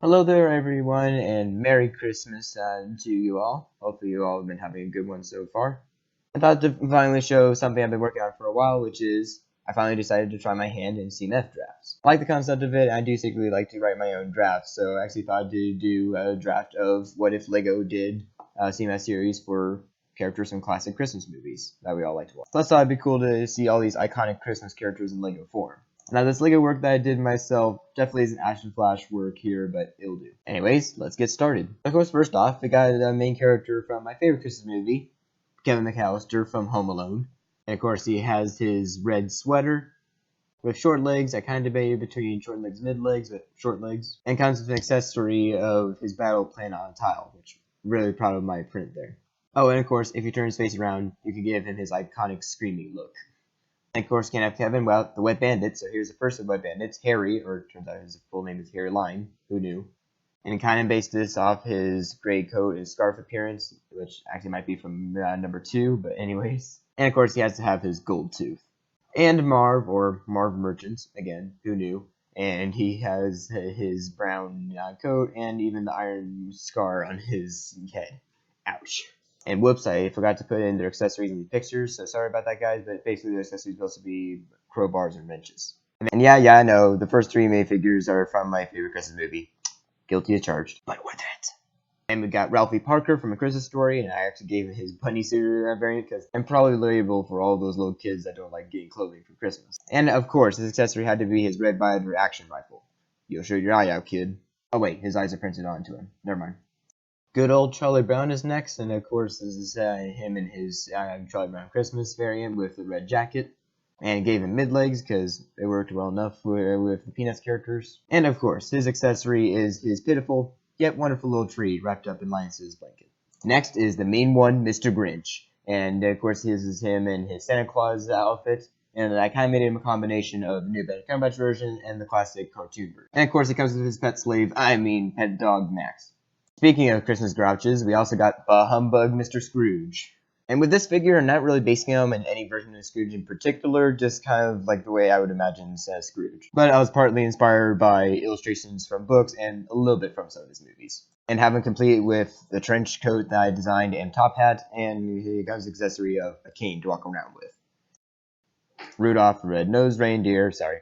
Hello there, everyone, and Merry Christmas to you all. Hopefully, you all have been having a good one so far. I thought to finally show something I've been working on for a while, which is I finally decided to try my hand in CMF drafts. I like the concept of it. I do secretly like to write my own drafts, so I actually thought to do a draft of what if Lego did a CMF series for characters from classic Christmas movies that we all like to watch. Plus, I thought it'd be cool to see all these iconic Christmas characters in Lego form. Now, this Lego work that I did myself definitely isn't Action Flash work here, but it'll do. Anyways, let's get started. Of course, first off, we got the main character from my favorite Christmas movie, Kevin McAllister from Home Alone. And of course, he has his red sweater with short legs. I kind of debated between short legs, mid legs, but short legs. And comes with an accessory of his battle plan on tile, which I'm really proud of my print there. Oh, and of course, if you turn his face around, you can give him his iconic screaming look. And of course, can't have Kevin without the Wet Bandit. So here's the first of the Wet Bandits, Harry, or it turns out his full name is Harry Lime. Who knew? And kind of based this off his gray coat and scarf appearance, which actually might be from number 2, but anyways. And of course, he has to have his gold tooth. And Marv, or Marv Merchant, again, who knew? And he has his brown coat and even the iron scar on his head. Ouch. And whoops, I forgot to put in their accessories in the pictures, so sorry about that, guys, but basically their accessories are supposed to be crowbars and wrenches. And yeah, I know, the first 3 main figures are from my favorite Christmas movie. Guilty as charged, but worth it. And we got Ralphie Parker from A Christmas Story, and I actually gave him his bunny suit variant because I'm probably labeled for all those little kids that don't like getting clothing for Christmas. And of course, his accessory had to be his red Biodur action rifle. You'll show your eye out, kid. Oh wait, his eyes are printed onto him. Never mind. Good old Charlie Brown is next, and of course this is him in his Charlie Brown Christmas variant with the red jacket. And gave him mid-legs because they worked well enough with the Peanuts characters. And of course, his accessory is his pitiful, yet wonderful little tree wrapped up in Linus's blanket. Next is the main one, Mr. Grinch. And of course, his is him in his Santa Claus outfit. And I kind of made him a combination of the new Ben Cumberbatch version and the classic cartoon version. And of course, it comes with his pet slave, pet dog Max. Speaking of Christmas grouches, we also got Bah Humbug Mr. Scrooge. And with this figure, I'm not really basing him on any version of Scrooge in particular, just kind of like the way I would imagine Scrooge. But I was partly inspired by illustrations from books and a little bit from some of his movies. And have him complete with the trench coat that I designed and top hat, and he comes with accessory of a cane to walk around with. Rudolph the Red-Nosed Reindeer, sorry.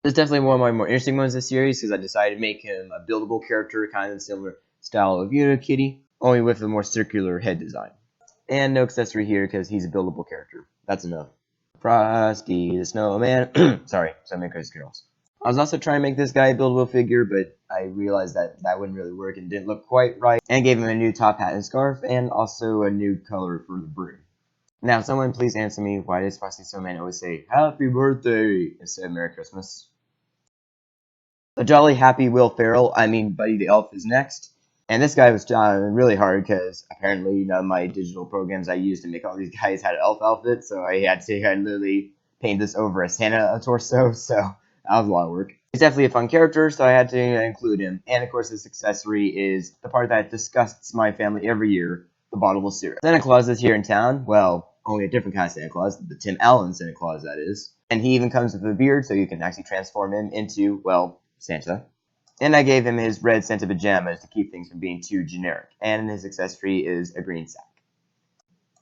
This is definitely one of my more interesting ones this series because I decided to make him a buildable character, kind of similar style of Unikitty, only with a more circular head design. And no accessory here because he's a buildable character. That's enough. Frosty the Snowman. Sorry, so many Christmas carols. I was also trying to make this guy a buildable figure, but I realized that wouldn't really work and didn't look quite right. And gave him a new top hat and scarf, and also a new color for the broom. Now, someone please answer me, why does Frosty the Snowman always say, Happy Birthday, instead of Merry Christmas? The jolly happy Will Ferrell, Buddy the Elf, is next. And this guy was really hard because apparently none of my digital programs I used to make all these guys had elf outfits, so I had to literally paint this over a Santa torso, so that was a lot of work. He's definitely a fun character, so I had to include him. And of course, this accessory is the part that disgusts my family every year, the bottle of syrup. Santa Claus is here in town. Well, only a different kind of Santa Claus, the Tim Allen Santa Claus, that is. And he even comes with a beard, so you can actually transform him into, well, Santa. And I gave him his red Santa pajamas to keep things from being too generic. And his accessory is a green sack.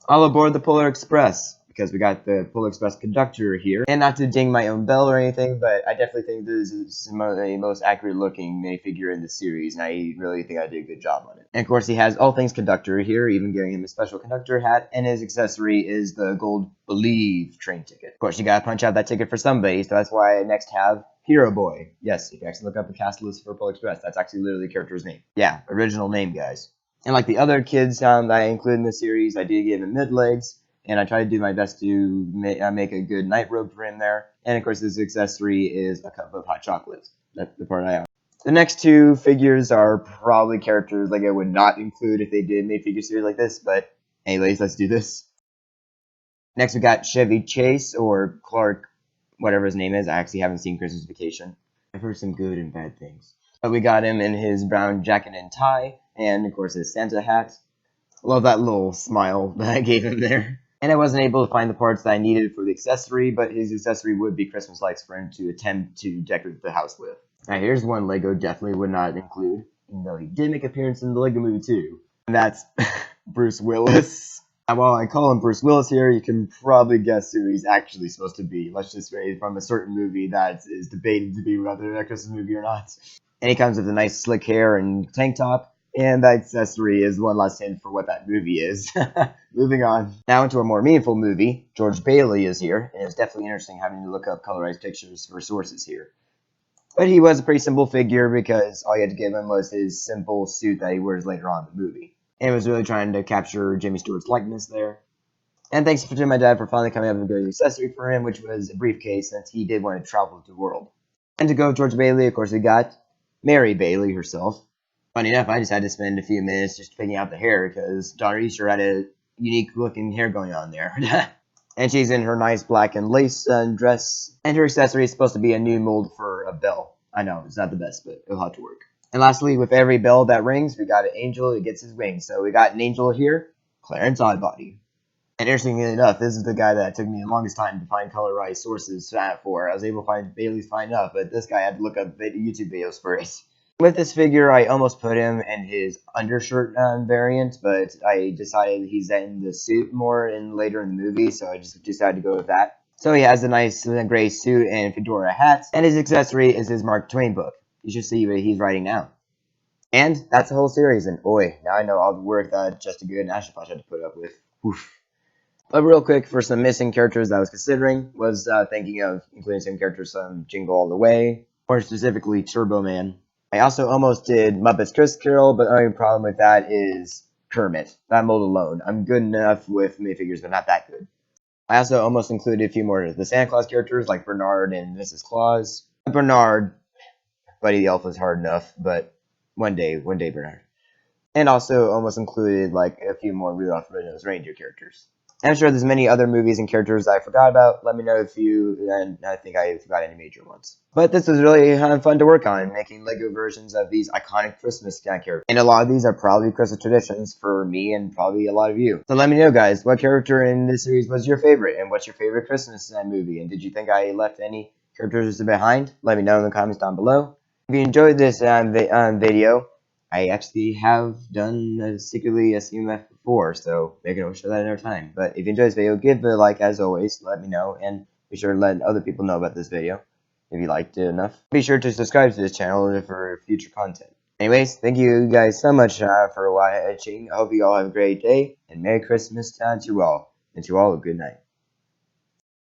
All aboard the Polar Express, because we got the Polar Express conductor here. And not to ding my own bell or anything, but I definitely think this is the most accurate looking minifigure in the series, and I really think I did a good job on it. And of course, he has all things conductor here, even giving him a special conductor hat, and his accessory is the gold Believe train ticket. Of course, you gotta punch out that ticket for somebody, so that's why I next have Hero Boy. Yes, if you actually look up the cast list for Polar Express, that's actually literally the character's name. Yeah, original name, guys. And like the other kids that I include in the series, I did give him mid-legs, and I tried to do my best to make a good night robe for him there. And of course, this accessory is a cup of hot chocolate. That's the part I have. The next 2 figures are probably characters like I would not include if they did make figure series like this, but anyways, let's do this. Next, we got Chevy Chase, or Clark, whatever his name is. I actually haven't seen Christmas Vacation. I've heard some good and bad things. But we got him in his brown jacket and tie, and of course his Santa hat. Love that little smile that I gave him there. And I wasn't able to find the parts that I needed for the accessory, but his accessory would be Christmas lights for him to attempt to decorate the house with. Now here's one Lego definitely would not include, even though he did make an appearance in the Lego Movie 2. And that's Bruce Willis. And while I call him Bruce Willis here, you can probably guess who he's actually supposed to be. Let's just say from a certain movie that is debated to be whether a Christmas movie or not. And he comes with a nice slick hair and tank top. And that accessory is one last hint for what that movie is. Moving on. Now into a more meaningful movie. George Bailey is here. And it's definitely interesting having to look up colorized pictures for sources here. But he was a pretty simple figure because all you had to give him was his simple suit that he wears later on in the movie. And was really trying to capture Jimmy Stewart's likeness there. And thanks to my dad for finally coming up with a good accessory for him, which was a briefcase, since he did want to travel the world. And to go with George Bailey, of course, we got Mary Bailey herself. Funny enough, I just had to spend a few minutes just picking out the hair because Donna Easter had a unique looking hair going on there. And she's in her nice black and lace dress. And her accessory is supposed to be a new mold for a bell. I know, it's not the best, but it'll have to work. And lastly, with every bell that rings, we got an angel that gets his wings. So we got an angel here, Clarence Oddbody. And interestingly enough, this is the guy that took me the longest time to find colorized sources for. I was able to find Bailey's fine enough, but this guy had to look up YouTube videos first. With this figure, I almost put him in his undershirt variant, but I decided he's in the suit more later in the movie, so I just decided to go with that. So he has a nice gray suit and fedora hat, and his accessory is his Mark Twain book. You should see what he's writing now. And that's the whole series, and boy, now I know all the work that Just a Good and Ashley had to put up with. Oof. But real quick, for some missing characters I was considering, was thinking of including some characters from Jingle All the Way, or specifically Turbo Man. I also almost did Muppets Christmas Carol, but the only problem with that is Kermit. That mold alone. I'm good enough with minifigures, but not that good. I also almost included a few more of the Santa Claus characters, like Bernard and Mrs. Claus. Bernard, Buddy the Elf was hard enough, but one day Bernard. And also almost included like a few more Rudolph the Red-Nosed Reindeer characters. And I'm sure there's many other movies and characters I forgot about. Let me know if you, and I think I forgot any major ones. But this was really fun to work on, making Lego versions of these iconic Christmas characters. And a lot of these are probably Christmas traditions for me and probably a lot of you. So let me know, guys, what character in this series was your favorite? And what's your favorite Christmas movie? And did you think I left any characters behind? Let me know in the comments down below. If you enjoyed this video, I actually have done secretly a CMF before, so maybe I'll show that another time. But if you enjoyed this video, give it a like as always, let me know, and be sure to let other people know about this video if you liked it enough. Be sure to subscribe to this channel for future content. Anyways, thank you guys so much for watching. I hope you all have a great day, and Merry Christmas to you all, and to all a good night.